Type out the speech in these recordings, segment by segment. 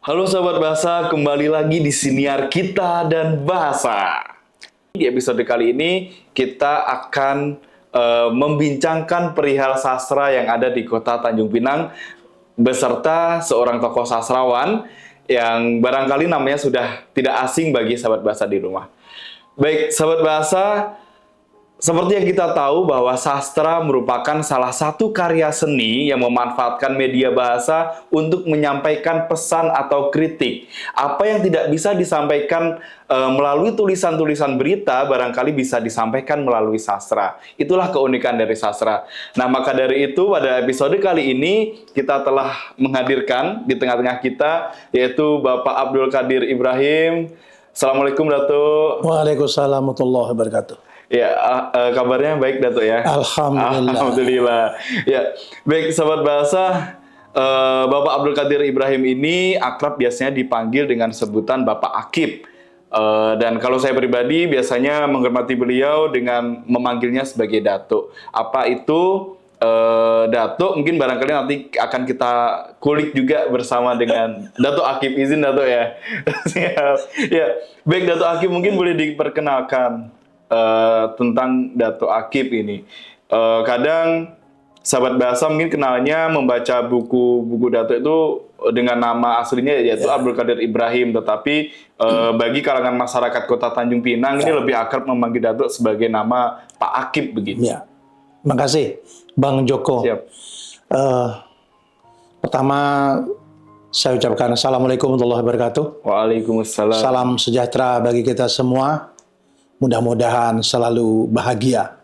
Halo Sobat Bahasa, kembali lagi di Siniar Kita dan Bahasa. Di episode kali ini kita akan membincangkan perihal sastra yang ada di kota Tanjung Pinang beserta seorang tokoh sastrawan yang barangkali namanya sudah tidak asing bagi Sahabat Bahasa di rumah. Baik, Sahabat Bahasa, seperti yang kita tahu bahwa sastra merupakan salah satu karya seni yang memanfaatkan media bahasa untuk menyampaikan pesan atau kritik. Apa yang tidak bisa disampaikan melalui tulisan-tulisan berita, barangkali bisa disampaikan melalui sastra. Itulah keunikan dari sastra. Nah, maka dari itu pada episode kali ini kita telah menghadirkan di tengah-tengah kita, yaitu Bapak Abdul Qadir Ibrahim. Assalamualaikum, Datuk. Waalaikumsalam warahmatullahi wabarakatuh. Ya, kabarnya baik, Datuk ya? Alhamdulillah. Alhamdulillah. Ya, baik Sahabat Bahasa, Bapak Abdul Qadir Ibrahim ini akrab biasanya dipanggil dengan sebutan Bapak Akib. Dan kalau saya pribadi biasanya menghormati beliau dengan memanggilnya sebagai Datuk. Apa itu Datuk? Mungkin barangkali nanti akan kita kulik juga bersama dengan Datuk Akib. Izin Datuk ya? Siap. Ya, baik Datuk Akib, mungkin boleh diperkenalkan tentang Datuk Akib ini. Kadang Sahabat Bahasa mungkin kenalnya membaca buku-buku Datuk itu dengan nama aslinya yaitu Abdul Qadir Ibrahim, tetapi bagi kalangan masyarakat Kota Tanjung Pinang ini lebih akrab memanggil Datuk sebagai nama Pak Akib begitu. Ya, makasih Bang Joko. Siap. Pertama saya ucapkan Assalamualaikum warahmatullahi wabarakatuh. Waalaikumsalam. Salam sejahtera bagi kita semua. Mudah-mudahan selalu bahagia.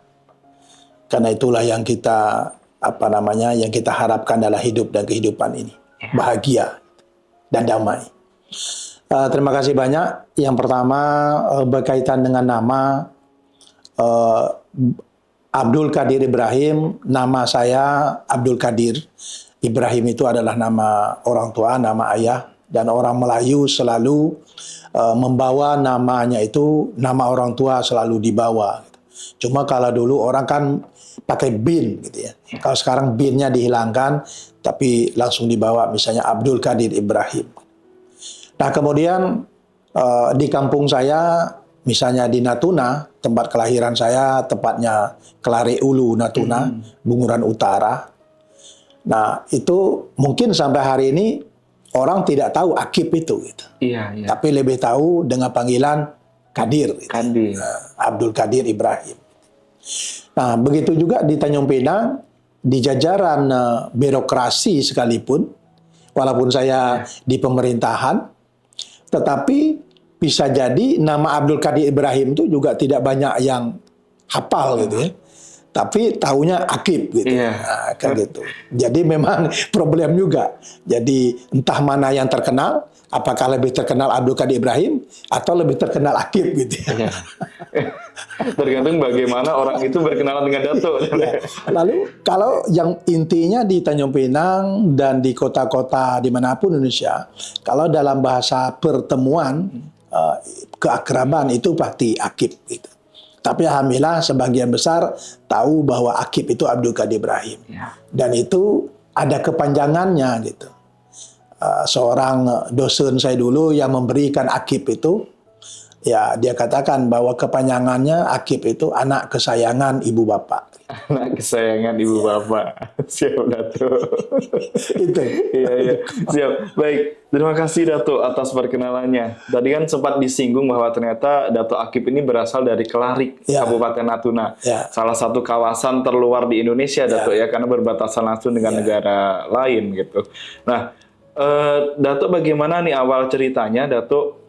Karena itulah yang kita yang kita harapkan dalam hidup dan kehidupan ini. Bahagia dan damai. Terima kasih banyak. Yang pertama berkaitan dengan nama Abdul Qadir Ibrahim. Nama saya Abdul Qadir. Ibrahim itu adalah nama orang tua, nama ayah. Dan orang Melayu selalu membawa namanya itu, nama orang tua selalu dibawa. Cuma kalau dulu orang kan pakai bin gitu ya. Kalau sekarang binnya dihilangkan, tapi langsung dibawa misalnya Abdul Qadir Ibrahim. Nah kemudian di kampung saya, misalnya di Natuna, tempat kelahiran saya, tepatnya Kelari Ulu, Natuna, Bunguran Utara. Nah itu mungkin sampai hari ini orang tidak tahu Akib itu, gitu. Iya. Tapi lebih tahu dengan panggilan Qadir. Gitu. Qadir. Abdul Qadir Ibrahim. Nah, begitu juga di Tanjung Pinang, di jajaran birokrasi sekalipun, walaupun saya di pemerintahan, tetapi bisa jadi nama Abdul Qadir Ibrahim itu juga tidak banyak yang hafal gitu ya. Tapi tahunya Akib gitu. Nah, kayak gitu. Jadi memang problem juga. Jadi entah mana yang terkenal, apakah lebih terkenal Abdul Qadir Ibrahim atau lebih terkenal Akib gitu. Ya. Tergantung bagaimana orang itu berkenalan dengan Datuk. Ya. Lalu kalau yang intinya di Tanjung Pinang dan di kota-kota dimanapun Indonesia, kalau dalam bahasa pertemuan keakraban itu pasti Akib gitu. Tapi alhamdulillah sebagian besar tahu bahwa Akib itu Abdul Qadir Ibrahim. Ya. Dan itu ada kepanjangannya gitu. Seorang dosen saya dulu yang memberikan Akib itu, ya dia katakan bahwa kepanjangannya Akib itu anak kesayangan ibu bapak. Anak kesayangan ibu bapak. Siap Datuk. Itu. Iya. Siap. Baik. Terima kasih Datuk atas perkenalannya. Tadi kan sempat disinggung bahwa ternyata Datuk Akib ini berasal dari Kelarik, Kabupaten Natuna. Ya. Salah satu kawasan terluar di Indonesia, Datuk ya, karena berbatasan langsung dengan negara lain gitu. Nah, Datuk bagaimana nih awal ceritanya Datuk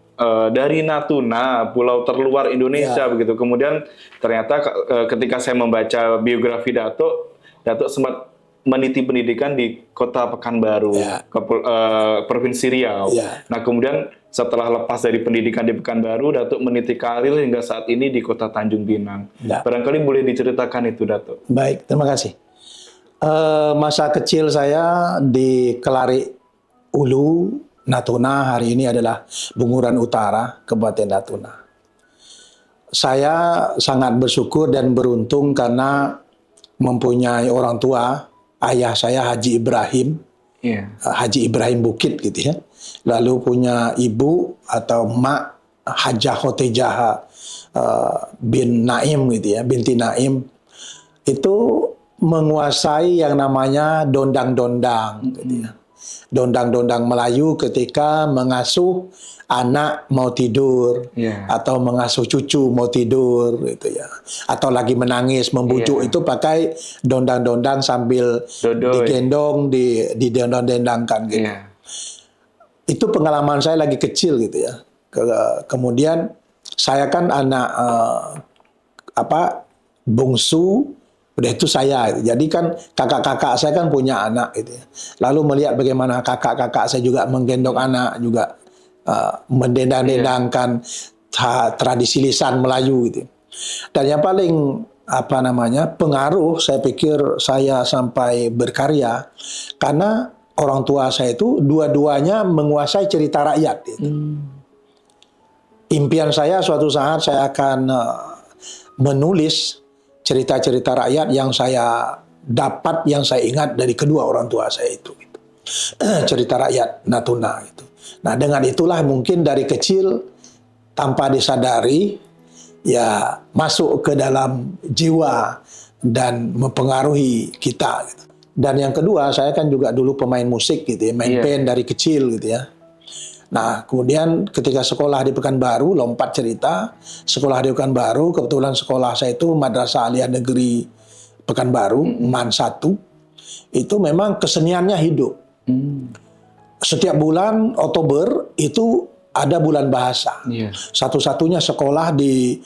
dari Natuna, pulau terluar Indonesia begitu. Kemudian ternyata ketika saya membaca biografi Datuk sempat meniti pendidikan di Kota Pekanbaru, Provinsi Riau. Nah, kemudian setelah lepas dari pendidikan di Pekanbaru, Datuk meniti karir hingga saat ini di Kota Tanjung Pinang. Barangkali boleh diceritakan itu, Datuk. Baik, terima kasih. Masa kecil saya di Kelari Ulu, Natuna, hari ini adalah Bunguran Utara, Kabupaten Natuna. Saya sangat bersyukur dan beruntung karena mempunyai orang tua, ayah saya Haji Ibrahim, Haji Ibrahim Bukit gitu ya. Lalu punya ibu atau mak Hajah Khotijah bin Naim gitu ya, binti Naim, itu menguasai yang namanya dondang-dondang gitu ya. Dondang-dondang Melayu ketika mengasuh anak mau tidur atau mengasuh cucu mau tidur gitu ya, atau lagi menangis membujuk, itu pakai dondang-dondang sambil digendong, didendang-dendangkan gitu. Itu pengalaman saya lagi kecil gitu ya. Kemudian saya kan anak bungsu, udah itu saya. Jadi kan kakak-kakak saya kan punya anak gitu ya. Lalu melihat bagaimana kakak-kakak saya juga menggendong anak, juga mendendang-dendangkan tradisi lisan Melayu gitu. Dan yang paling pengaruh, saya pikir saya sampai berkarya karena orang tua saya itu dua-duanya menguasai cerita rakyat gitu. Impian saya suatu saat saya akan menulis cerita-cerita rakyat yang saya dapat, yang saya ingat dari kedua orang tua saya itu gitu. Cerita rakyat Natuna itu. Nah, dengan itulah mungkin dari kecil tanpa disadari ya masuk ke dalam jiwa dan mempengaruhi kita gitu. Dan yang kedua, saya kan juga dulu pemain musik gitu ya, main band dari kecil gitu ya. Nah, kemudian ketika sekolah di Pekanbaru, lompat cerita, sekolah di Pekanbaru, kebetulan sekolah saya itu Madrasah Aliyah Negeri Pekanbaru, MAN 1, itu memang keseniannya hidup. Setiap bulan Oktober itu ada bulan bahasa. Satu-satunya sekolah di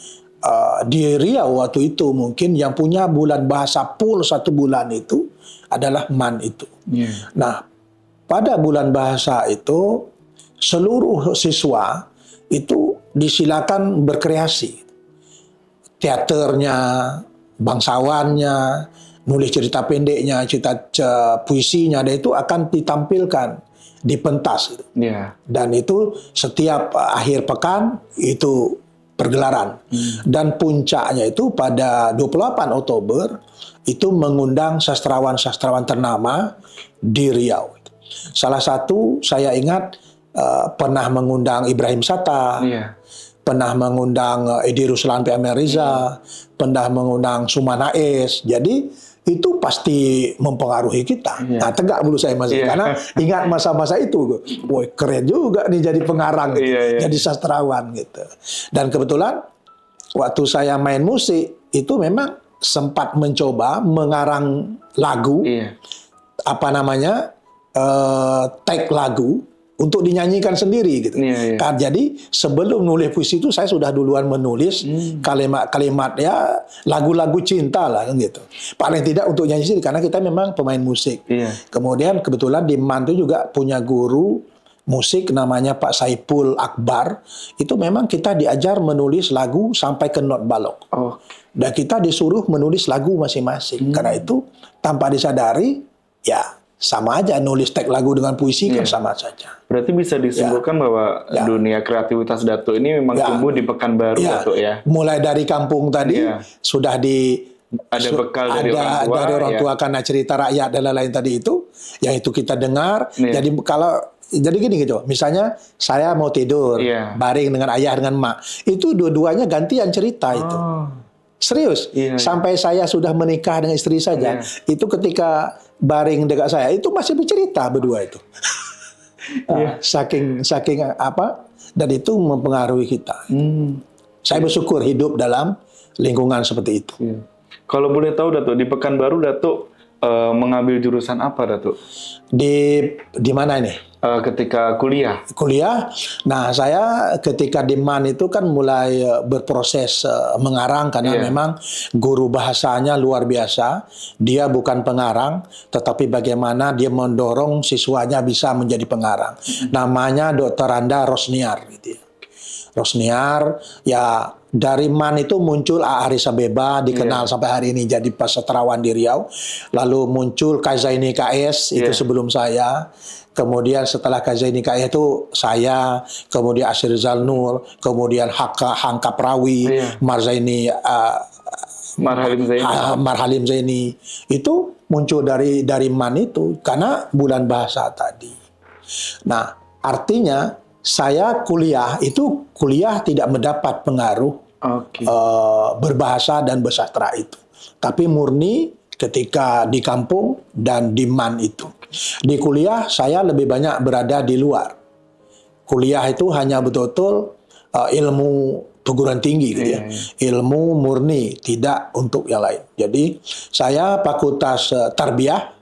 Riau waktu itu mungkin yang punya bulan bahasa full 1 bulan itu adalah MAN itu. Nah, pada bulan bahasa itu seluruh siswa itu disilakan berkreasi. Teaternya, bangsawannya, nulis cerita pendeknya, cerita puisinya, dan itu akan ditampilkan di pentas. Dan itu setiap akhir pekan itu pergelaran. Dan puncaknya itu pada 28 Oktober itu mengundang sastrawan-sastrawan ternama di Riau. Salah satu saya ingat pernah mengundang Ibrahim Satta, pernah mengundang Edi Ruslan P.M. Riza, pernah mengundang Sumana Es. Jadi itu pasti mempengaruhi kita. Nah, tegak bulu saya masih karena ingat masa-masa itu, woi keren juga nih jadi pengarang, gitu. Jadi sastrawan gitu. Dan kebetulan waktu saya main musik itu memang sempat mencoba mengarang lagu, tag lagu untuk dinyanyikan sendiri gitu. Jadi sebelum nulis puisi itu saya sudah duluan menulis kalimat-kalimat ya lagu-lagu cinta lah kan gitu. Paling tidak untuk nyanyi sendiri karena kita memang pemain musik. Kemudian kebetulan di MAN itu juga punya guru musik namanya Pak Saipul Akbar. Itu memang kita diajar menulis lagu sampai ke not balok. Dan kita disuruh menulis lagu masing-masing. Karena itu tanpa disadari ya sama aja nulis teks lagu dengan puisi kan sama saja. Berarti bisa disimpulkan bahwa dunia kreativitas Datuk ini memang tumbuh di Pekanbaru, Datuk ya. Mulai dari kampung tadi sudah ada bekal dari orang tua karena cerita rakyat dan lain-lain tadi itu, yang itu kita dengar. Jadi gini gitu, misalnya saya mau tidur baring dengan ayah dengan mak, itu dua-duanya gantian cerita itu. Serius, sampai saya sudah menikah dengan istri saja, itu ketika baring dekat saya, itu masih bercerita berdua itu. Saking dan itu mempengaruhi kita. Saya bersyukur hidup dalam lingkungan seperti itu. Kalau boleh tahu Datuk, di Pekanbaru Datuk mengambil jurusan apa Datuk? Di mana ini? Ketika kuliah. Nah, saya ketika di MAN itu kan mulai berproses mengarang karena memang guru bahasanya luar biasa. Dia bukan pengarang, tetapi bagaimana dia mendorong siswanya bisa menjadi pengarang. Namanya Dr. Randa Rosniar gitu ya. Rosniar ya dari MAN itu muncul Arisa Beba, dikenal sampai hari ini jadi sastrawan di Riau. Lalu muncul Kazaini KS itu sebelum saya. Kemudian setelah Kazaini KS itu saya, kemudian Asyir Zalnur, kemudian Hangka Prawi, Marhalim Zaini. Itu muncul dari MAN itu karena bulan bahasa tadi. Nah, artinya saya kuliah tidak mendapat pengaruh Oke. berbahasa dan bersastra itu. Tapi murni ketika di kampung dan di MAN itu. Di kuliah saya lebih banyak berada di luar. Kuliah itu hanya betul-betul ilmu perguruan tinggi gitu ya. Ilmu murni, tidak untuk yang lain. Jadi saya Fakultas Tarbiyah,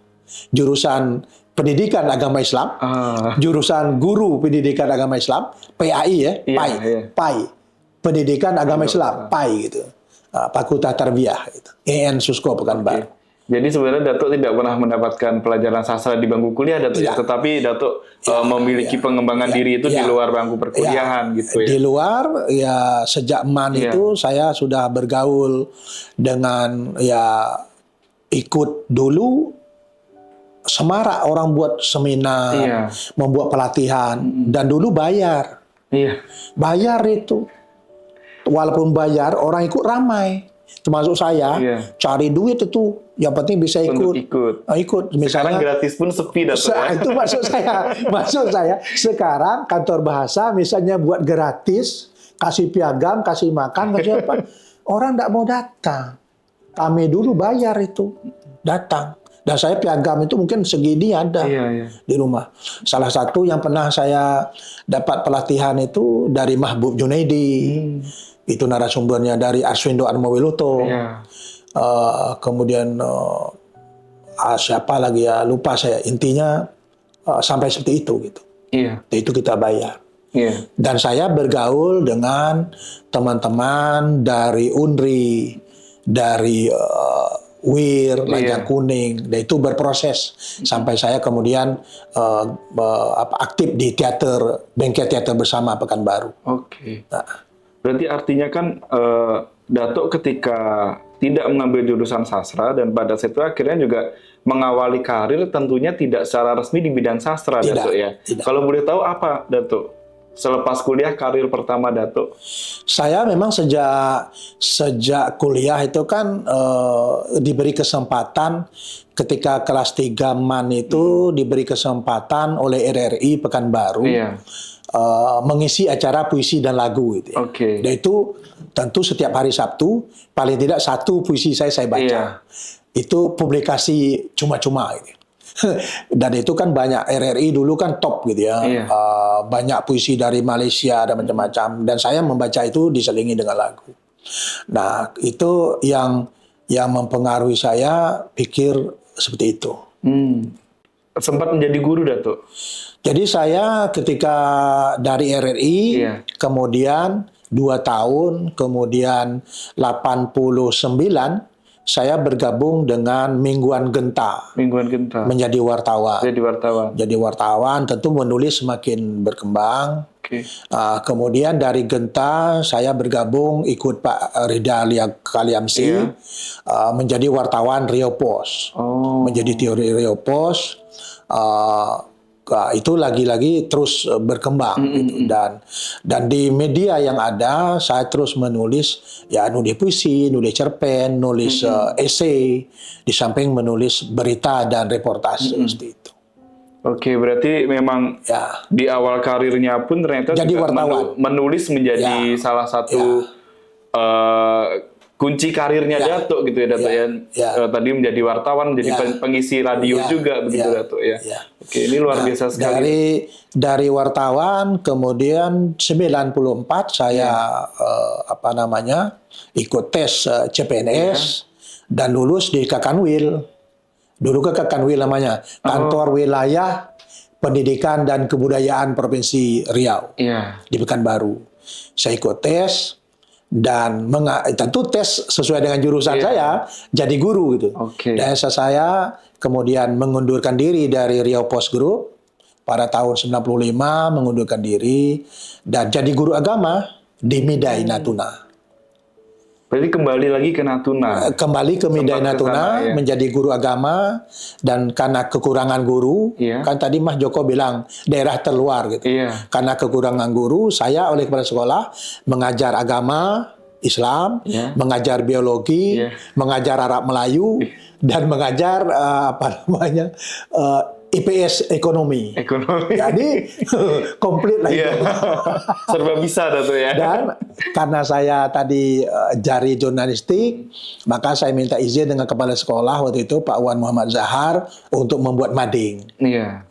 jurusan Pendidikan Agama Islam, jurusan Guru Pendidikan Agama Islam, PAI ya, PAI, PAI, Pendidikan Agama Islam, PAI gitu. Fakultas Tarbiyah gitu. EN Susko Pekanbaru. Jadi sebenarnya Datuk tidak pernah mendapatkan pelajaran sastra di bangku kuliah, Datuk, ya? Tetapi Datuk memiliki pengembangan diri itu di luar bangku perkuliahan gitu ya. Di luar ya, sejak MAN itu saya sudah bergaul dengan ikut dulu semarak orang buat seminar, membuat pelatihan dan dulu bayar. Bayar itu. Walaupun bayar, orang ikut ramai. Termasuk saya, cari duit itu, yang penting bisa ikut. Ikut. Misalnya, sekarang gratis pun sepi, Datuk. Itu maksud saya. Maksud saya, sekarang kantor bahasa misalnya buat gratis, kasih piagam, kasih makan, kasih apa, orang tidak mau datang. Kami dulu bayar itu, datang. Dan saya piagam itu mungkin segini ada di rumah. Salah satu yang pernah saya dapat pelatihan itu dari Mahbub Junaidi. Itu narasumbernya dari Arswindo Atmowiloto. Kemudian siapa lagi ya, lupa saya. Intinya sampai seperti itu gitu. Itu kita bayar. Dan saya bergaul dengan teman-teman dari UNRI, dari WIR, Lajang Kuning, dan itu berproses sampai saya kemudian aktif di teater, bengkel teater bersama Pekanbaru. Nah. Berarti artinya kan Datuk ketika tidak mengambil jurusan sastra dan pada saat itu akhirnya juga mengawali karir tentunya tidak secara resmi di bidang sastra, Datuk ya. Kalau boleh tahu apa, Datuk? Selepas kuliah karir pertama Datuk? Saya memang sejak kuliah itu kan diberi kesempatan ketika kelas 3 MAN itu diberi kesempatan oleh RRI Pekanbaru mengisi acara puisi dan lagu gitu ya. Dan itu tentu setiap hari Sabtu paling tidak satu puisi saya baca. Itu publikasi cuma-cuma gitu. Dan itu kan banyak, RRI dulu kan top gitu ya. Banyak puisi dari Malaysia dan macam-macam, dan saya membaca itu diselingi dengan lagu. Nah, itu yang mempengaruhi saya pikir seperti itu. Sempat menjadi guru, Datuk? Jadi saya ketika dari RRI, kemudian 2 tahun, kemudian 89, saya bergabung dengan Mingguan Genta. Menjadi wartawan. Jadi wartawan, tentu menulis semakin berkembang. Kemudian dari Genta, saya bergabung ikut Pak Rida Kaliamsi, menjadi wartawan Riau Pos. Menjadi teori Riau Pos. Itu lagi-lagi terus berkembang gitu. Dan di media yang ada saya terus menulis nulis puisi, nulis cerpen, nulis esai, di samping menulis berita dan reportase seperti itu. Berarti memang di awal karirnya pun ternyata jadi juga wartawan. Menulis menjadi salah satu kunci karirnya Datuk gitu ya, Datuk ya. Tadi menjadi wartawan, menjadi pengisi radio juga begitu, Datuk ya. Ini luar biasa sekali. Dari wartawan kemudian 94 saya ikut tes CPNS dan lulus di Kakanwil. Dulu ke Kakanwil namanya, Kantor Wilayah Pendidikan dan Kebudayaan Provinsi Riau. Di Pekanbaru. Saya ikut tes. Dan tentu tes sesuai dengan jurusan saya jadi guru gitu. Dan saya kemudian mengundurkan diri dari Riau Post Group pada tahun 95, mengundurkan diri dan jadi guru agama di Midai Natuna. Berarti kembali lagi ke Natuna. Kembali ke Midai Natuna, menjadi guru agama, dan karena kekurangan guru, kan tadi Mas Joko bilang daerah terluar gitu. Karena kekurangan guru, saya oleh kepala sekolah mengajar agama Islam, mengajar biologi, mengajar Arab Melayu, dan mengajar IPS ekonomi. Jadi komplit lah itu. Serba bisa Dato ya. Dan karena saya tadi jari jurnalistik, maka saya minta izin dengan kepala sekolah waktu itu Pak Wan Muhammad Zahar untuk membuat mading. Iya.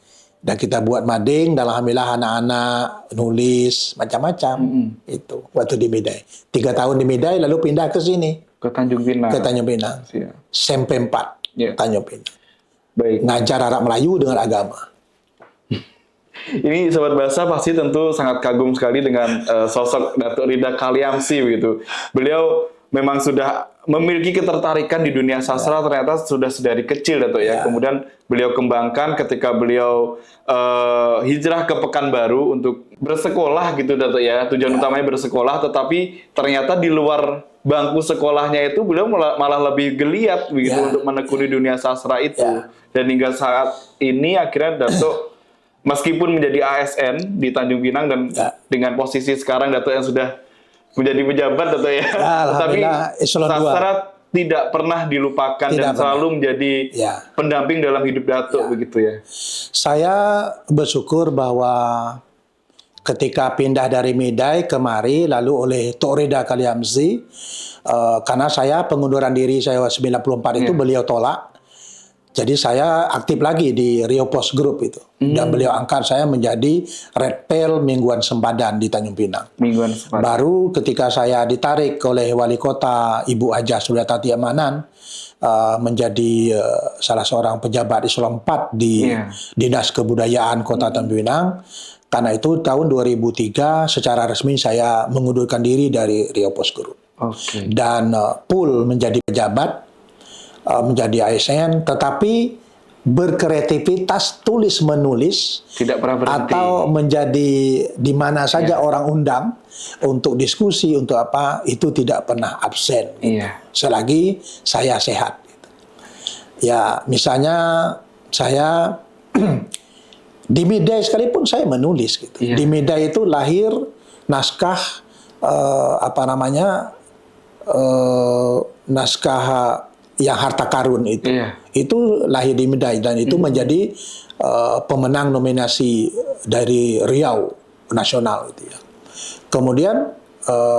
Dan kita buat mading, dan alhamdulillah anak-anak nulis macam-macam. Itu waktu di Midai. 3 tahun di Midai, lalu pindah ke sini. Ke Tanjung Pinang. Ke Tanjung Pinang. SMP 4 Tanjung Pinang. Baik. Ngajar Arab Melayu dengan agama. Ini Sobat Bahasa pasti tentu sangat kagum sekali dengan sosok Datuk Rida Kaliamsi begitu. Beliau memang sudah memiliki ketertarikan di dunia sastra ternyata sudah dari kecil Datuk ya. Kemudian beliau kembangkan ketika beliau hijrah ke Pekanbaru untuk bersekolah gitu Datuk ya. Tujuan utamanya bersekolah, tetapi ternyata di luar bangku sekolahnya itu beliau malah lebih geliat begitu untuk menekuni dunia sastra itu. Dan hingga saat ini akhirnya Datuk meskipun menjadi ASN di Tanjung Pinang dan dengan posisi sekarang Datuk yang sudah menjadi pejabat Datuk ya. Tapi sastra tidak pernah dilupakan dan selalu menjadi pendamping dalam hidup Datuk begitu ya. Saya bersyukur bahwa ketika pindah dari Midai kemari lalu oleh Tok Rida Kaliamsi, karena saya pengunduran diri saya 94 itu beliau tolak. Jadi saya aktif lagi di Rio Post Group itu. Dan beliau angkat saya menjadi Red Pel Mingguan Sempadan di Tanjung Pinang. Mingguan Sempadan. Baru ketika saya ditarik oleh Wali Kota Ibu Haja Suryatati Amanan menjadi salah seorang pejabat Islam 4 di Dinas Kebudayaan Kota Tanjung Pinang. Karena itu tahun 2003 secara resmi saya mengundurkan diri dari Rio Post Group. Dan full menjadi pejabat, menjadi ASN, tetapi berkreativitas tulis menulis, tidak pernah berhenti, atau menjadi di mana saja orang undang untuk diskusi untuk apa itu tidak pernah absen. Selagi saya sehat. Ya misalnya saya di Midai sekalipun saya menulis gitu. Di Midai itu lahir naskah naskah yang harta karun itu. Itu lahir di Midai dan itu menjadi pemenang nominasi dari Riau Nasional itu ya. Kemudian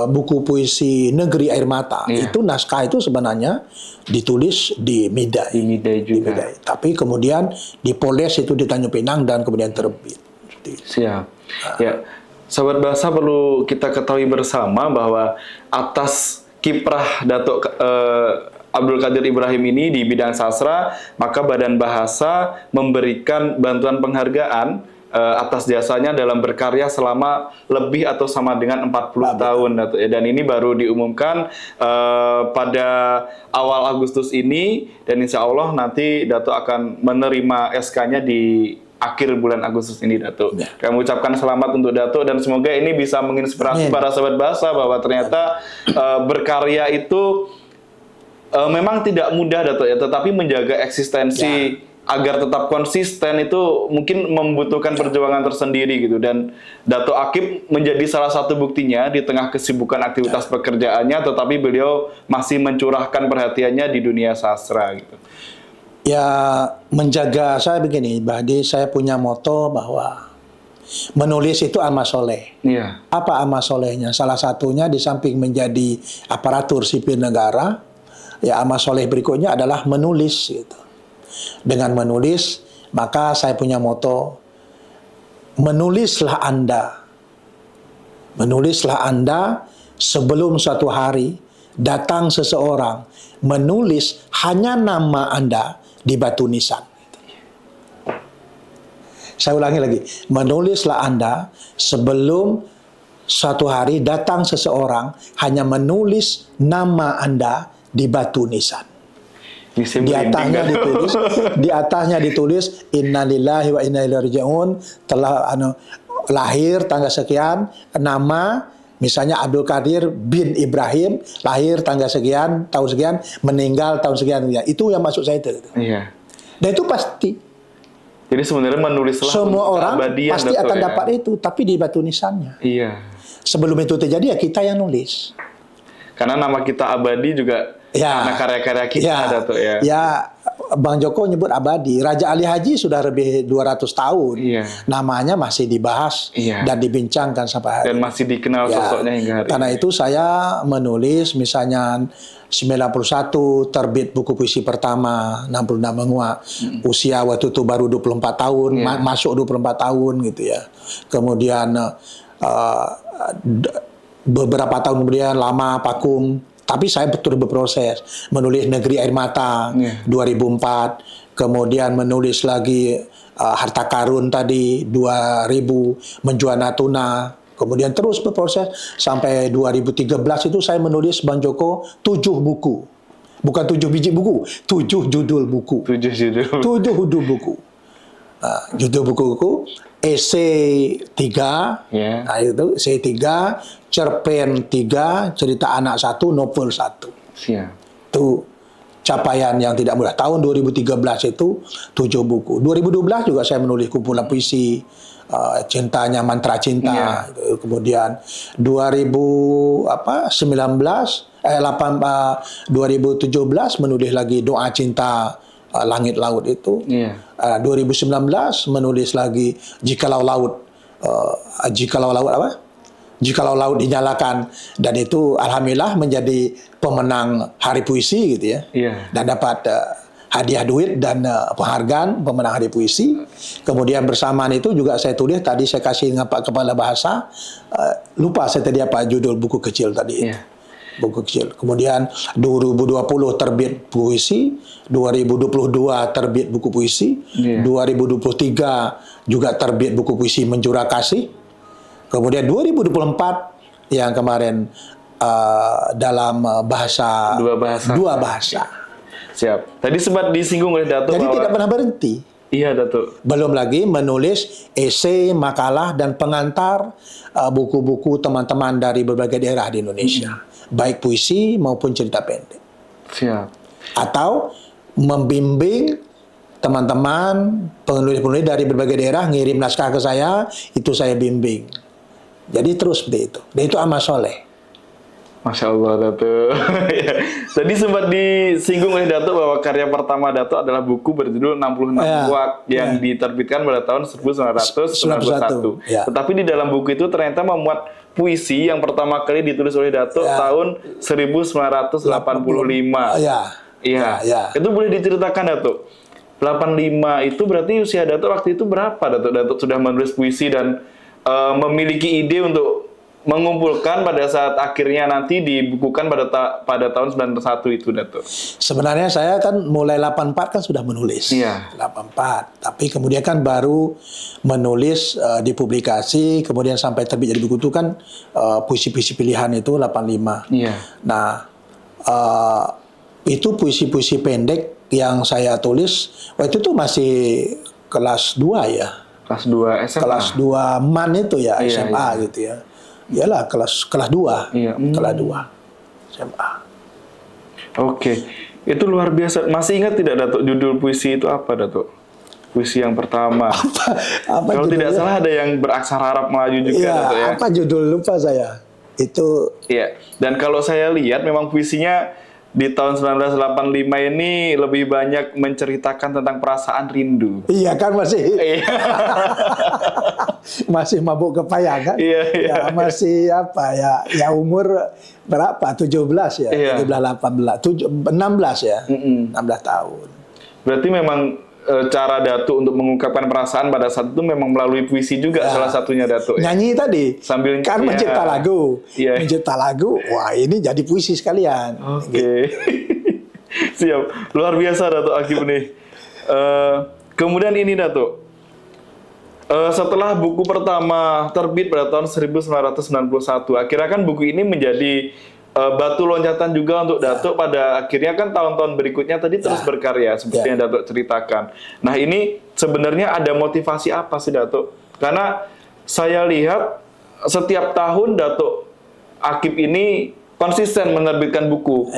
buku puisi Negeri Air Mata itu naskah itu sebenarnya ditulis di Midai. Di Midai juga. Di Midai. Tapi kemudian dipoles itu di Tanjung Pinang dan kemudian terbit. Siap. Ya, Sobat Bahasa perlu kita ketahui bersama bahwa atas kiprah Datuk Abdul Qadir Ibrahim ini di bidang sastra, maka Badan Bahasa memberikan bantuan penghargaan atas jasanya dalam berkarya selama lebih atau sama dengan 40 tahun Datuk. Dan ini baru diumumkan pada awal Agustus ini, dan insya Allah nanti Datuk akan menerima SK-nya di akhir bulan Agustus ini Datuk. Kami ucapkan selamat untuk Datuk dan semoga ini bisa menginspirasi para Sobat Bahasa bahwa ternyata berkarya itu memang tidak mudah Datuk ya, tetapi menjaga eksistensi agar tetap konsisten itu mungkin membutuhkan perjuangan tersendiri gitu. Dan Datuk Akib menjadi salah satu buktinya di tengah kesibukan aktivitas pekerjaannya, tetapi beliau masih mencurahkan perhatiannya di dunia sastra gitu. Ya menjaga, saya begini, Bahdi, saya punya moto bahwa menulis itu amal soleh. Apa amal solehnya? Salah satunya di samping menjadi aparatur sipil negara, ya amal soleh berikutnya adalah menulis gitu. Dengan menulis, maka saya punya moto, menulislah Anda sebelum suatu hari datang seseorang menulis hanya nama Anda di batu nisan. Saya ulangi lagi, menulislah Anda sebelum suatu hari datang seseorang hanya menulis nama Anda di batu nisan. Di atasnya ditulis innalillahi wa inna ilaihi raji'un, telah lahir tanggal sekian, nama misalnya Abdul Qadir bin Ibrahim, lahir tanggal sekian, tahun sekian, meninggal tahun sekian. Itu yang maksud saya itu. Dan itu pasti. Jadi sebenarnya menulislah semua orang pasti akan dapat itu, tapi di batu nisannya. Sebelum itu terjadi ya kita yang nulis. Karena nama kita abadi juga Ya. karena karya-karya kita, Datuk ya. Ya, Bang Joko nyebut abadi. Raja Ali Haji sudah lebih 200 tahun. Iya. Namanya masih dibahas Iya. dan dibincangkan sampai hari Dan ini. masih dikenal sosoknya hingga hari Karena ini. itu saya menulis misalnya 91 terbit buku puisi pertama 66 menguak. Usia waktu itu baru 24 tahun, masuk 24 tahun gitu ya. Kemudian beberapa tahun kemudian lama vakum. Tapi saya betul berproses menulis Negeri Air Mata 2004, kemudian menulis lagi Harta Karun tadi 2000, Menjual Natuna, kemudian terus berproses sampai 2013 itu saya menulis Bang Joko 7 buku. Bukan 7 biji buku, 7 judul buku. 7 judul. 7 judul buku. Judul buku-buku esai 3, nah itu esai 3, cerpen 3, cerita anak 1, novel 1. Siap. Itu capaian yang tidak mudah. Tahun 2013 itu 7 buku. 2012 juga saya menulis kumpulan puisi Cintanya Mantra Cinta. Kemudian 2017 menulis lagi Doa Cinta Langit Laut itu. 2019 menulis lagi Jikalau Laut Jikalau Laut Dinyalakan, dan itu alhamdulillah menjadi pemenang Hari Puisi gitu ya. Dan dapat hadiah duit dan penghargaan pemenang Hari Puisi. Kemudian bersamaan itu juga saya tulis, tadi saya kasih dengan Pak Kepala Bahasa, lupa saya tadi apa judul buku kecil tadi itu. Buku kecil. Kemudian 2020 terbit puisi, 2022 terbit buku puisi, 2023 juga terbit buku puisi Menjura Kasih. Kemudian 2024 yang kemarin dalam bahasa dua bahasa. Siap. Tadi sempat disinggung oleh Datuk. Jadi bahwa tidak pernah berhenti. Iya, Datuk. Belum lagi menulis esai, makalah, dan pengantar buku-buku teman-teman dari berbagai daerah di Indonesia. Baik puisi maupun cerita pendek. Siap. Atau membimbing teman-teman penulis-penulis dari berbagai daerah ngirim naskah ke saya, itu saya bimbing. Jadi terus seperti itu. Dan itu amal soleh. Masya Allah, Datuk. Tadi sempat disinggung oleh Datuk bahwa karya pertama Datuk adalah buku berjudul 66 Buak yang diterbitkan pada tahun 1991. Tetapi di dalam buku itu ternyata memuat puisi yang pertama kali ditulis oleh Datuk tahun 1985. Itu boleh diceritakan, Datuk? 85 itu berarti usia Datuk waktu itu berapa, Datuk? Datuk sudah menulis puisi dan memiliki ide untuk mengumpulkan pada saat akhirnya nanti dibukukan pada tahun 91 itu, Datuk. Sebenarnya saya kan mulai 84 kan sudah menulis. 84. Tapi kemudian kan baru menulis dipublikasi, kemudian sampai terbit jadi buku itu kan puisi-puisi pilihan itu 85. Nah, itu puisi-puisi pendek yang saya tulis waktu itu masih kelas 2 ya. Kelas 2 SMA. Kelas 2 MAN itu ya, SMA gitu ya. Iyalah kelas 2. Kelas 2 SMA. Oke. Itu luar biasa. Masih ingat tidak, Datuk, judul puisi itu apa, Datuk? Puisi yang pertama. Apa kalau judulnya? tidak salah ada yang beraksara Arab Melayu juga, Datuk ya. Apa judul, lupa saya. Itu. Dan kalau saya lihat memang puisinya di tahun 1985 ini lebih banyak menceritakan tentang perasaan rindu. Iya kan, masih masih mabuk kepayang kan? Ya, masih apa ya? Ya umur berapa? 17 ya? 17, 18, 16 ya? 16 tahun. Berarti memang cara Datuk untuk mengungkapkan perasaan pada saat itu memang melalui puisi juga salah satunya, Datuk. Nyanyi tadi. Sambil kan mencipta lagu. Mencipta lagu, wah ini jadi puisi sekalian. Oke. Siap. Luar biasa, Datuk Akib nih. Kemudian ini, Datuk. Setelah buku pertama terbit pada tahun 1991, akhirnya kan buku ini menjadi batu loncatan juga untuk Datuk pada akhirnya kan tahun-tahun berikutnya tadi terus berkarya seperti yang Datuk ceritakan. Nah, ini sebenarnya ada motivasi apa sih, Datuk? Karena saya lihat setiap tahun Datuk Akib ini konsisten menerbitkan buku.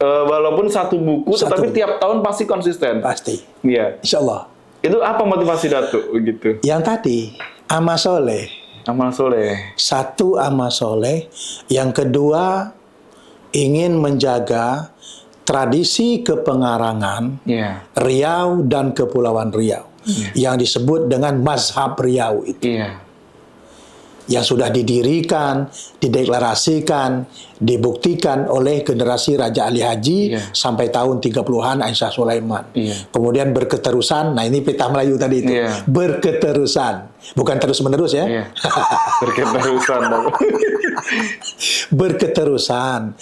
Walaupun satu buku, tetapi tiap tahun pasti konsisten. Pasti. Iya. Insya Allah. Itu apa motivasi Datuk gitu? Yang tadi, amal soleh. Amal soleh. Satu, amal soleh. Yang kedua, ingin menjaga tradisi kepengarangan Iya. Riau dan Kepulauan Riau yang disebut dengan Mazhab Riau itu. Iya. Yang sudah didirikan, dideklarasikan, dibuktikan oleh generasi Raja Ali Haji sampai tahun 30-an Aisyah Sulaiman. Kemudian berketerusan, nah ini peta Melayu tadi itu. Berketerusan. Bukan terus-menerus ya. Berketerusan. Berketerusan.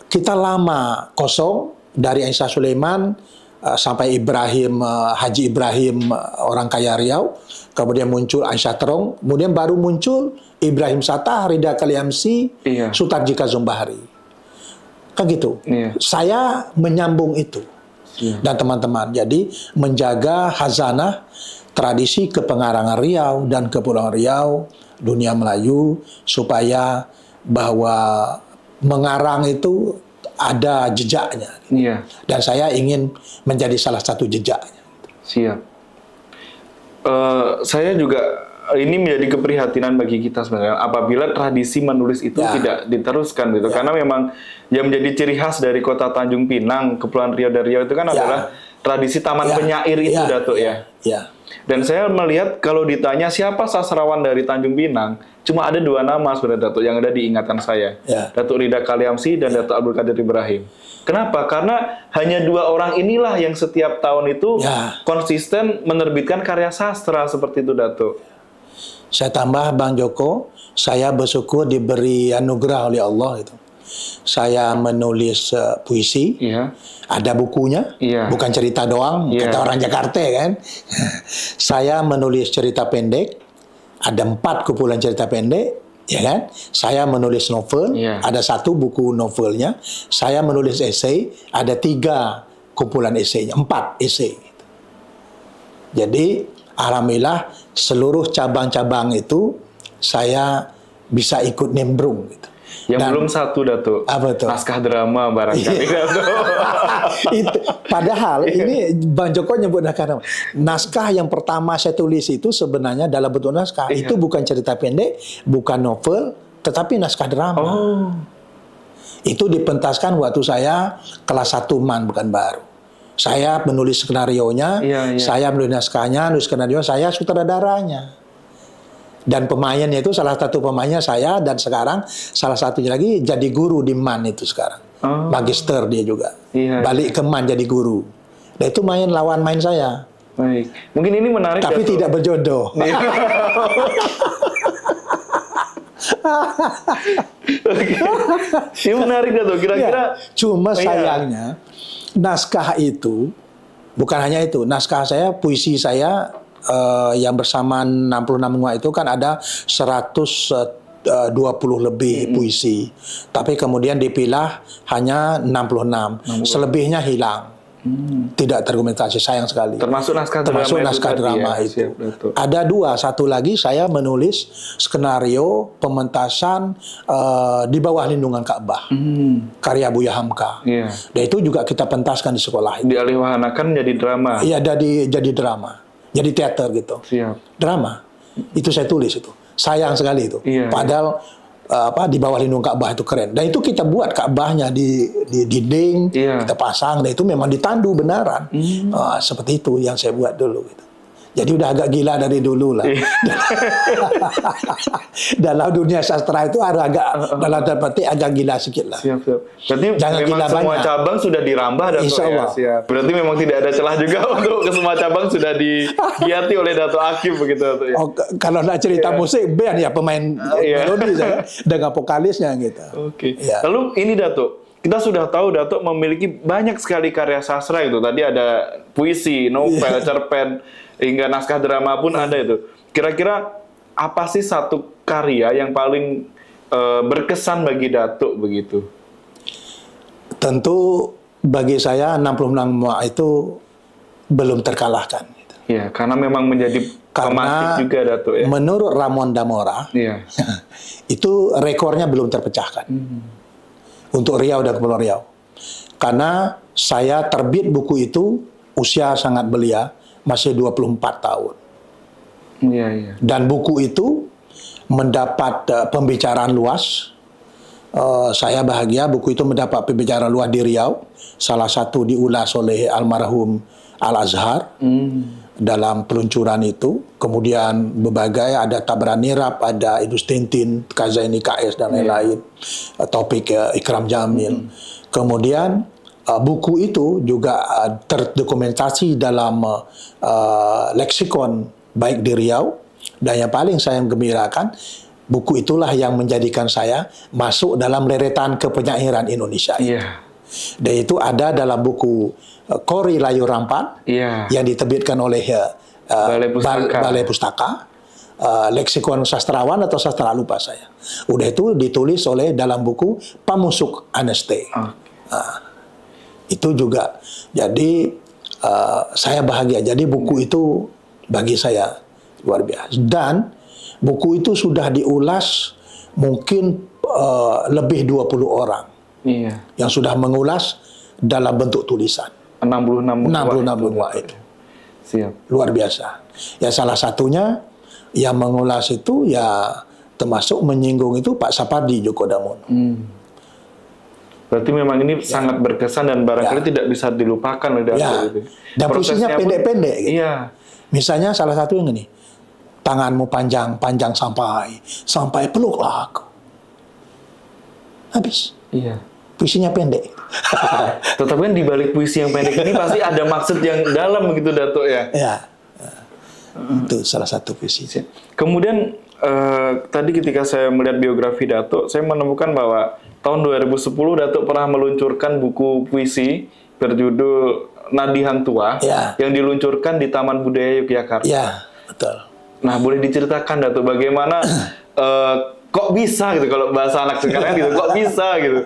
Kita lama kosong dari Aisyah Sulaiman sampai Ibrahim, Haji Ibrahim orang kaya Riau. Kemudian muncul Aisyah Terong, kemudian baru muncul Ibrahim Sattah, Rida Kaliamsi, Sutarji Kazum Bahri. Kan gitu. Saya menyambung itu. Dan teman-teman, jadi menjaga khazanah tradisi kepengarangan Riau dan Kepulauan Riau, dunia Melayu, supaya bahwa mengarang itu ada jejaknya. Dan saya ingin menjadi salah satu jejaknya. Siap. Saya juga ini menjadi keprihatinan bagi kita sebenarnya apabila tradisi menulis itu tidak diteruskan gitu, karena memang yang menjadi ciri khas dari kota Tanjung Pinang, Kepulauan Riau dan Riau itu kan adalah tradisi taman penyair itu, Datuk ya. Dan saya melihat kalau ditanya siapa sastrawan dari Tanjung Pinang, cuma ada 2 nama sebenarnya, Datuk, yang ada di ingatan saya, Datuk Rida Kaliamsi dan Datuk Abdul Qadir Ibrahim. Kenapa? Karena hanya 2 orang inilah yang setiap tahun itu konsisten menerbitkan karya sastra seperti itu, Datuk. Saya tambah, Bang Joko, saya bersyukur diberi anugerah oleh Allah itu. Saya menulis puisi, ada bukunya, bukan cerita doang, kata orang Jakarta kan. Saya menulis cerita pendek, ada 4 kumpulan cerita pendek, ya kan? Saya menulis novel, ada 1 buku novelnya. Saya menulis esai, ada 3 kumpulan esainya, 4 esai. Jadi alhamdulillah seluruh cabang-cabang itu saya bisa ikut nimbrung gitu. Yang belum 1, Datuk. Apa tuh? Naskah drama barangkali, Datuk. Itu, padahal ini Bang Joko nyebut naskah drama. Naskah yang pertama saya tulis itu sebenarnya dalam bentuk naskah. Itu bukan cerita pendek, bukan novel, tetapi naskah drama. Itu dipentaskan waktu saya kelas 1 MAN, bukan baru. Saya menulis skenarionya, saya menulis naskahnya, nulis skenario, saya sutradaranya. Dan pemainnya itu salah satu pemainnya saya, dan sekarang salah satunya lagi jadi guru di MAN itu sekarang. Magister dia juga. Balik ke MAN jadi guru. Dan itu lawan main saya. Baik. Mungkin ini menarik. Tapi tidak berjodoh. Ini menarik, Datuk. Kira-kira cuma sayangnya naskah itu bukan hanya itu. Naskah saya, puisi saya yang bersama 66 Ngua itu kan ada 120 lebih puisi. Tapi kemudian dipilah hanya 66. Selebihnya hilang. Tidak terdokumentasi, sayang sekali. Termasuk naskah drama itu. Ada 2, satu lagi saya menulis skenario pementasan di bawah lindungan Ka'bah, karya Buya Hamka. Dan itu juga kita pentaskan di sekolah. Dialihwahanakan jadi drama. Iya, jadi drama. Jadi teater gitu. Drama. Itu saya tulis itu. Sayang sekali itu. Padahal di bawah lindungan Ka'bah itu keren. Dan itu kita buat Ka'bahnya di dinding, kita pasang, dan itu memang ditandu benaran. Seperti itu yang saya buat dulu gitu. Jadi udah agak gila dari dulu lah. Dalam dunia sastra itu harus agak dalam tanda petik agak gila sedikit lah. Berarti jangan memang gila semua banyak. cabang sudah dirambah, Datuk. Insya Allah. Ya. Berarti memang tidak ada celah juga untuk ke semua cabang sudah digiati oleh Datuk Akif begitu, Datuk. Ya? Kalau nak cerita musik, band ya pemain melodi saya, dengan vokalisnya gitu. Lalu ini, Datuk, kita sudah tahu Datuk memiliki banyak sekali karya sastra itu. Tadi ada puisi, novel, cerpen, hingga naskah drama pun ada itu. Kira-kira apa sih satu karya yang paling berkesan bagi Datuk begitu? Tentu bagi saya 66 Muak itu belum terkalahkan. Ya, karena memang menjadi pematik juga, Datuk. Ya. Menurut Ramon Damora, itu rekornya belum terpecahkan untuk Riau dan Kepulauan Riau. Karena saya terbit buku itu usia sangat belia, masih 24 tahun. Dan buku itu mendapat pembicaraan luas. Saya bahagia buku itu mendapat pembicaraan luas di Riau, salah satu diulas oleh almarhum Al-Azhar dalam peluncuran itu. Kemudian berbagai, ada Tabrani Rap, ada Idus Tintin, Kazaini KS dan lain-lain. Topik Ikram Jamil. Kemudian buku itu juga terdokumentasi dalam leksikon baik di Riau, dan yang paling saya gembirakan, buku itulah yang menjadikan saya masuk dalam deretan kepenyairan Indonesia. Dan itu ada dalam buku Kori Layu Rampan yang diterbitkan oleh Balai Pustaka. Leksikon sastrawan atau sastra, lupa saya. Udah itu ditulis oleh dalam buku Pamusuk Aneste. Itu juga. Jadi saya bahagia. Jadi buku itu bagi saya luar biasa. Dan buku itu sudah diulas mungkin lebih 20 orang yang sudah mengulas dalam bentuk tulisan. 66 buah itu. Siap. Luar biasa. Ya salah satunya yang mengulas itu ya termasuk menyinggung itu Pak Sapardi Djoko Damono. Berarti memang ini sangat berkesan dan barangkali tidak bisa dilupakan oleh Dato' itu. Dan puisinya pendek-pendek gitu. Misalnya salah satu yang ini, tanganmu panjang sampai peluklah aku. Habis. Puisinya pendek. Tetapi kan di balik puisi yang pendek ini pasti ada maksud yang dalam begitu, Dato' ya. Itu salah satu puisi. Kemudian tadi ketika saya melihat biografi Dato', saya menemukan bahwa tahun 2010 Dato' pernah meluncurkan buku puisi berjudul Nadi Hang Tua yang diluncurkan di Taman Budaya Yogyakarta. Betul. Nah, boleh diceritakan Dato' bagaimana kok bisa gitu, kalau bahasa anak sekarang gitu, kok bisa gitu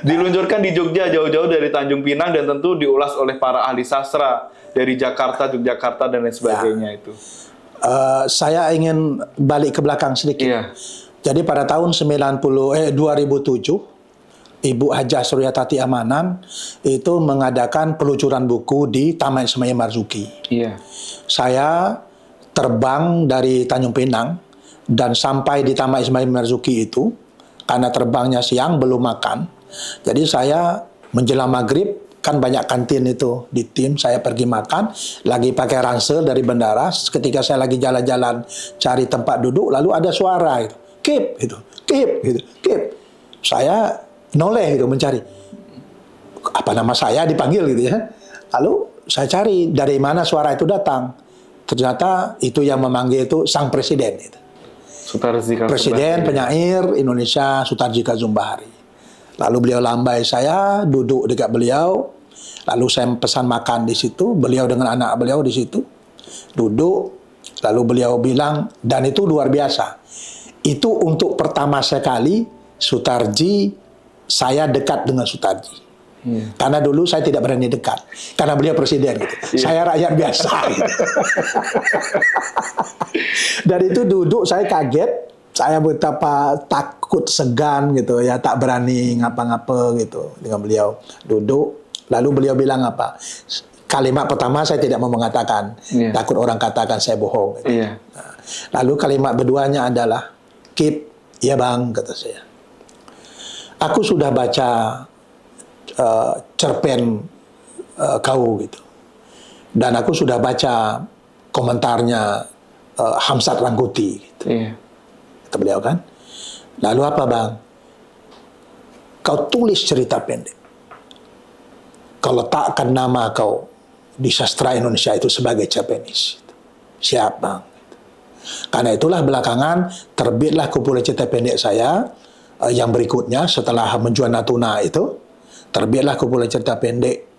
diluncurkan di Jogja, jauh-jauh dari Tanjung Pinang, dan tentu diulas oleh para ahli sastra dari Jakarta, Yogyakarta dan lain sebagainya itu. Saya ingin balik ke belakang sedikit. Jadi pada tahun 2007 Ibu Hajah Suryatati Amanan itu mengadakan peluncuran buku di Taman Ismail Marzuki. Saya terbang dari Tanjung Pinang dan sampai di Taman Ismail Marzuki itu, karena terbangnya siang belum makan. Jadi saya menjelang maghrib, kan banyak kantin itu di tim, saya pergi makan, lagi pakai ransel dari bandara. Ketika saya lagi jalan-jalan cari tempat duduk, lalu ada suara itu, Kip, gitu, Kip, gitu, Kip. Saya noleh gitu mencari, apa nama saya dipanggil gitu ya. Lalu saya cari dari mana suara itu datang. Ternyata itu yang memanggil itu sang presiden itu. Presiden penyair Indonesia Sutarji Kazumbahari. Lalu beliau lambai saya, duduk dekat beliau. Lalu saya pesan makan di situ, beliau dengan anak beliau di situ duduk. Lalu beliau bilang, dan itu luar biasa. Itu untuk pertama sekali Sutarji, saya dekat dengan Sutarji. Karena dulu saya tidak berani dekat, karena beliau presiden gitu. Saya rakyat biasa gitu. Dan itu duduk, saya kaget, saya betapa takut, segan gitu ya, tak berani ngapa-ngapa gitu dengan beliau. Duduk, lalu beliau bilang apa? Kalimat pertama saya tidak mau mengatakan, takut orang katakan saya bohong gitu. Nah, lalu kalimat keduanya adalah, Kip, ya bang, kata saya, aku sudah baca cerpen kau gitu, dan aku sudah baca komentarnya Hamsat Rangkuti gitu. Kata beliau kan. Lalu apa bang? Kau tulis cerita pendek, kau letakkan nama kau di sastra Indonesia itu sebagai cerpenis. Siap bang. Karena itulah belakangan terbitlah kumpulan cerita pendek saya yang berikutnya setelah Menjual Natuna itu. Terbitlah kumpulan cerita pendek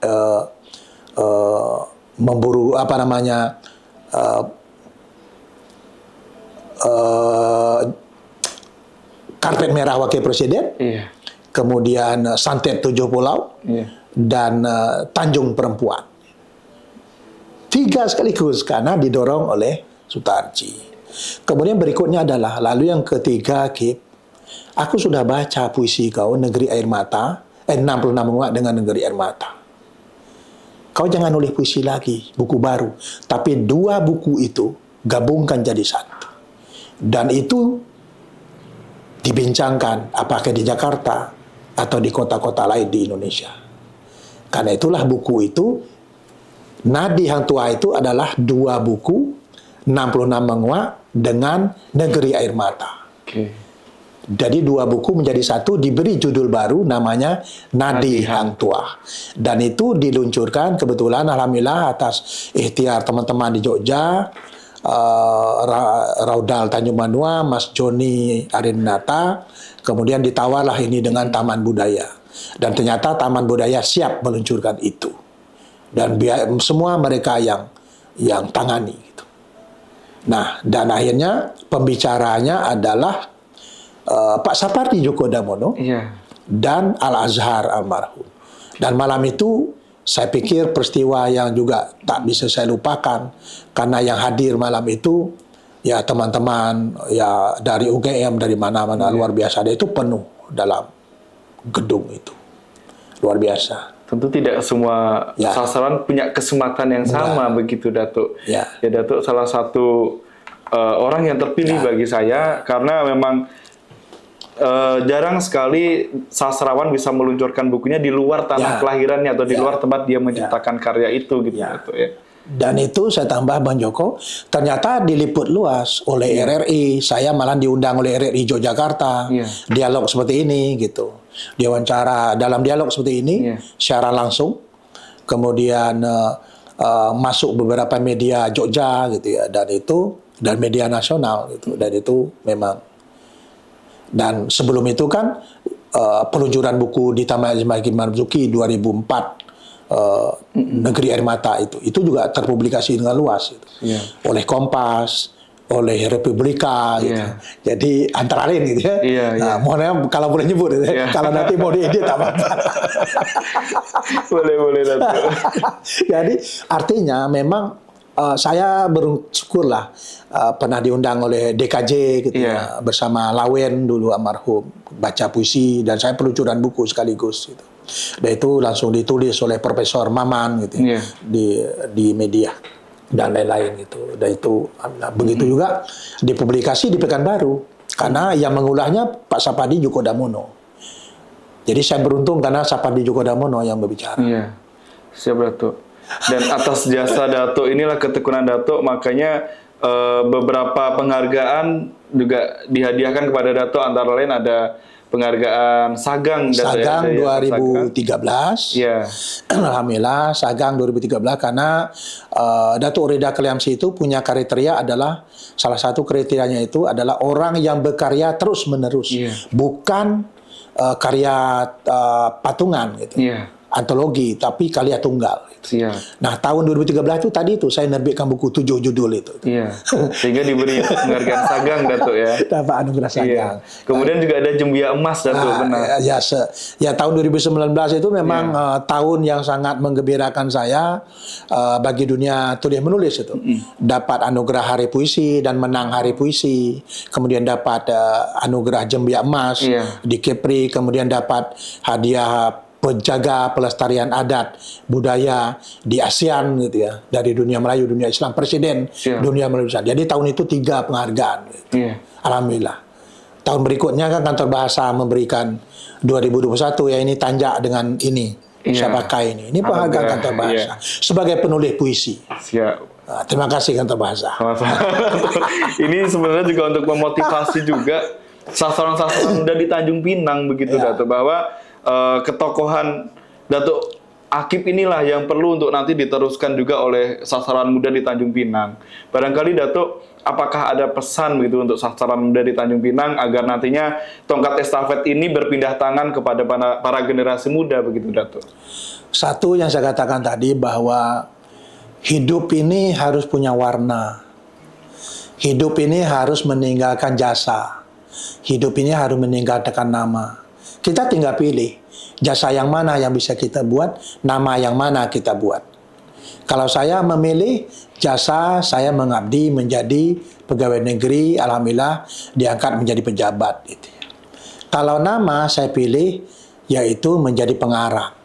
memburu apa namanya Karpet Merah Wakil Presiden, kemudian Santet 7 Pulau, dan Tanjung Perempuan. 3 sekaligus karena didorong oleh Sutarji. Kemudian berikutnya adalah, lalu yang ketiga, Kip, aku sudah baca puisi kau Negeri Air Mata, 66 muat dengan Negeri Air Mata. Kau jangan nulis puisi lagi, buku baru. Tapi 2 buku itu gabungkan jadi satu. Dan itu dibincangkan apakah di Jakarta atau di kota-kota lain di Indonesia. Karena itulah buku itu, Nadi Hang Tuah itu adalah 2 buku, 66 menguak dengan Negeri Air Mata. Jadi 2 buku menjadi satu, diberi judul baru namanya Nadi Hang Tuah. Dan itu diluncurkan kebetulan alhamdulillah atas ikhtiar teman-teman di Jogja, Raudal Tanjung Manua, Mas Joni Arinata, kemudian ditawarlah ini dengan Taman Budaya. Dan ternyata Taman Budaya siap meluncurkan itu. Dan semua mereka yang tangani gitu. Nah, dan akhirnya pembicaranya adalah Pak Sapardi Djoko Damono dan Al-Azhar almarhum. Dan malam itu saya pikir peristiwa yang juga tak bisa saya lupakan, karena yang hadir malam itu ya teman-teman ya dari UGM, dari mana-mana, luar biasa. Dia itu penuh dalam gedung itu. Luar biasa. Tentu tidak semua sasaran punya kesempatan yang sama begitu, Datuk. Ya, Datuk salah satu orang yang terpilih bagi saya, karena memang jarang sekali sastrawan bisa meluncurkan bukunya di luar tanah kelahirannya atau di luar tempat dia menciptakan karya itu gitu, Datuk ya. Dan itu saya tambah Bang Joko, ternyata diliput luas oleh RRI. Saya malah diundang oleh RRI Yogyakarta, dialog seperti ini gitu. Diwawancara dalam dialog seperti ini secara langsung. Kemudian masuk beberapa media Jogja gitu ya, dan media nasional gitu. Dan itu memang, dan sebelum itu kan peluncuran buku di Taman Ismail Marzuki 2004, Negeri Air Mata itu juga terpublikasi dengan luas gitu. Oleh Kompas, oleh Republika gitu. Jadi antara lain gitu ya. Nah, mohon kalau boleh nyebut gitu. Kalau nanti mau diedit apa-apa. Boleh Datuk. Jadi artinya memang saya bersyukur lah pernah diundang oleh DKJ gitu ya, bersama Lawen dulu almarhum, baca puisi, dan saya peluncuran buku sekaligus gitu. Dan itu langsung ditulis oleh Profesor Maman gitu di media dan lain-lain gitu. Dan itu begitu juga dipublikasi di Pekanbaru, karena yang mengulahnya Pak Sapardi Djoko Damono. Jadi saya beruntung karena Sapardi Djoko Damono yang berbicara. Siap, Datuk. Dan atas jasa Datuk inilah, ketekunan Datuk, makanya beberapa penghargaan juga dihadiahkan kepada Datuk, antara lain ada penghargaan Sagang Sagang 2013. Alhamdulillah Sagang 2013, karena Datuk Rida Kaliamsi itu punya kriteria, adalah salah satu kriterianya itu adalah orang yang berkarya terus menerus, bukan karya patungan gitu, antologi, tapi karya tunggal gitu. Nah, tahun 2013 itu tadi itu saya nerbitkan buku 7 judul itu. Sehingga diberi penghargaan Sagang, Datuk ya. Dapat anugerah Sagang. Kemudian juga ada Jembia Emas, Datuk, benar. Ya tahun 2019 itu memang tahun yang sangat menggembirakan saya bagi dunia tulis menulis itu. Dapat anugerah Hari Puisi dan menang Hari Puisi. Kemudian dapat anugerah Jembia Emas di Kepri, kemudian dapat hadiah penjaga pelestarian adat budaya di ASEAN gitu ya, dari dunia Melayu, dunia Islam, presiden dunia Melayu. Jadi tahun itu 3 penghargaan gitu. Alhamdulillah. Tahun berikutnya kan Kantor Bahasa memberikan 2021 ya, ini tanjak dengan ini saya pakai ini penghargaan Kantor Bahasa sebagai penulis puisi. Nah, terima kasih Kantor Bahasa. Ini sebenarnya juga untuk memotivasi juga sasaran-sasaran muda di Tanjung Pinang begitu, Datuk, bahwa ketokohan Datuk Akib inilah yang perlu untuk nanti diteruskan juga oleh sasaran muda di Tanjung Pinang. Barangkali Datuk, apakah ada pesan begitu untuk sasaran muda di Tanjung Pinang agar nantinya tongkat estafet ini berpindah tangan kepada para generasi muda begitu, Datuk? Satu yang saya katakan tadi, bahwa hidup ini harus punya warna. Hidup ini harus meninggalkan jasa. Hidup ini harus meninggalkan nama. Kita tinggal pilih jasa yang mana yang bisa kita buat, nama yang mana kita buat. Kalau saya memilih jasa, saya mengabdi menjadi pegawai negeri, alhamdulillah diangkat menjadi pejabat gitu. Kalau nama saya pilih yaitu menjadi pengarang.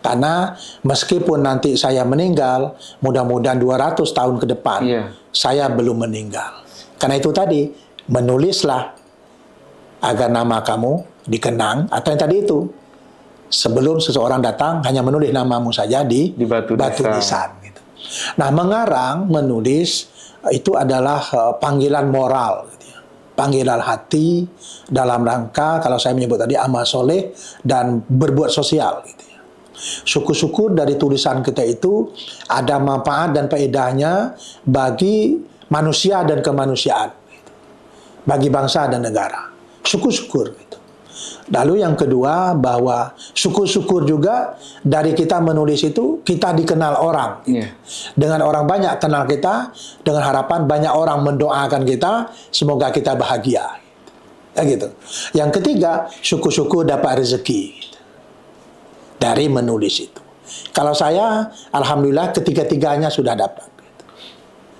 Karena meskipun nanti saya meninggal, mudah-mudahan 200 tahun ke depan saya belum meninggal. Karena itu tadi, menulislah agar nama kamu dikenang, atau yang tadi itu, Sebelum seseorang datang, hanya menulis namamu saja di batu nisan. Gitu. Nah, mengarang, menulis itu adalah panggilan moral, gitu ya. Panggilan hati dalam rangka, kalau saya menyebut tadi, amal soleh dan berbuat sosial. Gitu ya. Syukur-syukur dari tulisan kita itu ada manfaat dan faedahnya bagi manusia dan kemanusiaan, gitu. Bagi bangsa dan negara. Syukur-syukur. Gitu. Lalu yang kedua, bahwa syukur-syukur juga dari kita menulis itu, kita dikenal orang. Yeah. Dengan orang banyak kenal kita, dengan harapan banyak orang mendoakan kita, semoga kita bahagia. Ya gitu. Yang ketiga, syukur-syukur dapat rezeki dari menulis itu. Kalau saya, alhamdulillah ketiga-tiganya sudah dapat.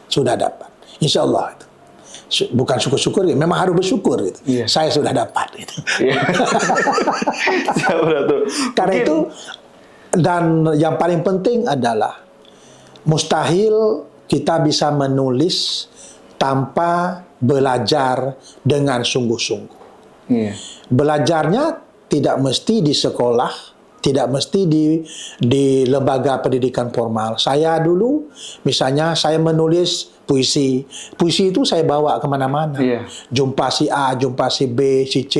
Sudah dapat. Insya Allah itu. Bukan syukur-syukur, memang harus bersyukur gitu. Yeah. Saya sudah dapat gitu. Yeah. Karena itu, dan yang paling penting adalah mustahil kita bisa menulis tanpa belajar dengan sungguh-sungguh. Yeah. Belajarnya tidak mesti di sekolah, tidak mesti di lembaga pendidikan formal. Saya dulu, misalnya saya menulis puisi. Puisi itu saya bawa kemana-mana. Yeah. Jumpa si A, jumpa si B, si C.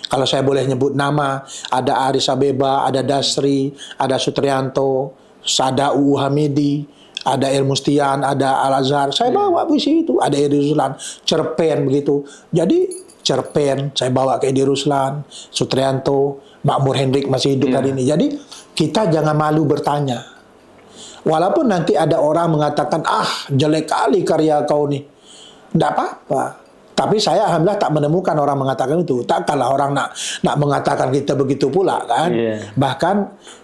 Kalau saya boleh nyebut nama, ada Aris Abeba, ada Dasri, ada Sutrianto, ada UU Hamidi, ada El Mustian, ada Al Azhar. Saya bawa puisi itu. Ada Edi Ruslan, cerpen begitu. Jadi cerpen saya bawa ke Edi Ruslan, Sutrianto, Makmur Hendrik masih hidup hari ini. Jadi kita jangan malu bertanya. Walaupun nanti ada orang mengatakan, jelek kali karya kau nih. Tidak apa-apa. Tapi saya alhamdulillah tak menemukan orang mengatakan itu. Takkanlah orang nak mengatakan kita begitu pula kan. Yeah. Bahkan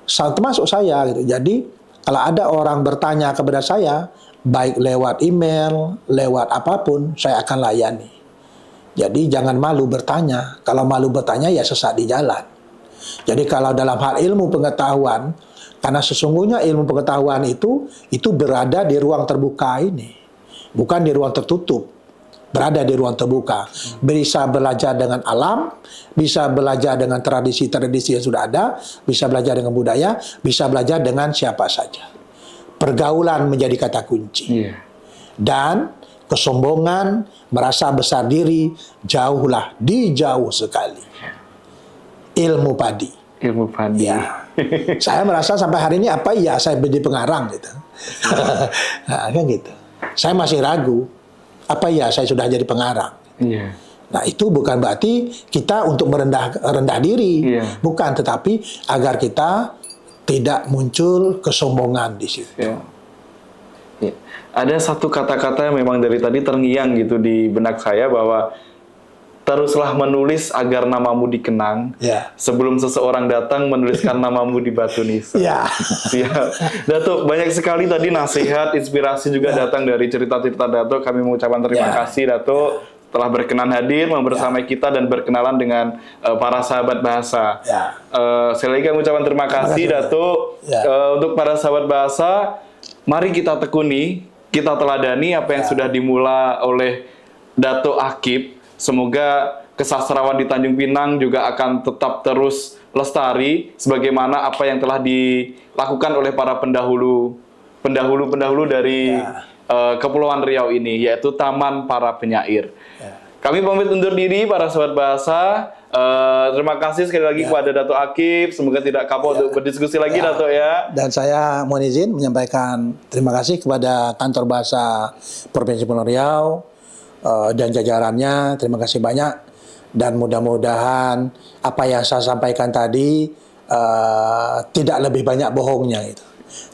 termasuk saya gitu. Jadi kalau ada orang bertanya kepada saya, baik lewat email, lewat apapun, saya akan layani. Jadi jangan malu bertanya. Kalau malu bertanya ya sesat di jalan. Jadi kalau dalam hal ilmu pengetahuan, karena sesungguhnya ilmu pengetahuan itu berada di ruang terbuka ini. Bukan di ruang tertutup. Berada di ruang terbuka. Bisa belajar dengan alam, bisa belajar dengan tradisi-tradisi yang sudah ada, bisa belajar dengan budaya, bisa belajar dengan siapa saja. Pergaulan menjadi kata kunci. Yeah. Dan kesombongan, merasa besar diri, dijauh sekali. Ilmu padi. Ilmu padi. Ya. Saya merasa sampai hari ini saya menjadi pengarang gitu. Nah, kan gitu. Saya masih ragu. Saya sudah jadi pengarang. Yeah. Nah, itu bukan berarti kita untuk rendah diri. Yeah. Bukan, tetapi agar kita tidak muncul kesombongan di situ. Yeah. Yeah. Ada satu kata-kata yang memang dari tadi terngiang gitu di benak saya, bahwa teruslah menulis agar namamu dikenang. Ya. Sebelum seseorang datang menuliskan namamu di batu nisan. Ya. Siap. Datuk, banyak sekali tadi nasihat, inspirasi juga datang dari cerita-cerita Datuk. Kami mengucapkan terima kasih Datuk telah berkenan hadir bersama kita dan berkenalan dengan para sahabat bahasa. Sekali lagi kami ucapkan terima kasih Datuk. Untuk para sahabat bahasa, mari kita tekuni, kita teladani apa yang sudah dimulai oleh Datuk Akib. Semoga kesastrawan di Tanjung Pinang juga akan tetap terus lestari sebagaimana apa yang telah dilakukan oleh para pendahulu dari Kepulauan Riau ini, yaitu Taman Para Penyair. Kami pamit undur diri para sahabat bahasa. Terima kasih sekali lagi kepada Datuk Akib. Semoga tidak kapok untuk berdiskusi lagi Datuk ya. Dan saya mohon izin menyampaikan terima kasih kepada Kantor Bahasa Provinsi Kepulauan Riau dan jajarannya. Terima kasih banyak, dan mudah-mudahan apa yang saya sampaikan tadi tidak lebih banyak bohongnya itu,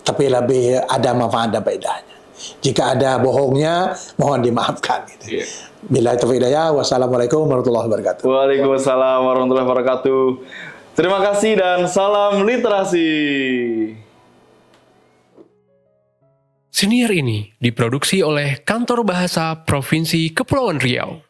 tapi lebih ada manfaat dan faedahnya. Jika ada bohongnya, mohon dimaafkan gitu. Bila taufiq hidayah, wassalamualaikum warahmatullahi wabarakatuh. Waalaikumsalam warahmatullahi wabarakatuh. Terima kasih dan salam literasi. Siniar ini diproduksi oleh Kantor Bahasa Provinsi Kepulauan Riau.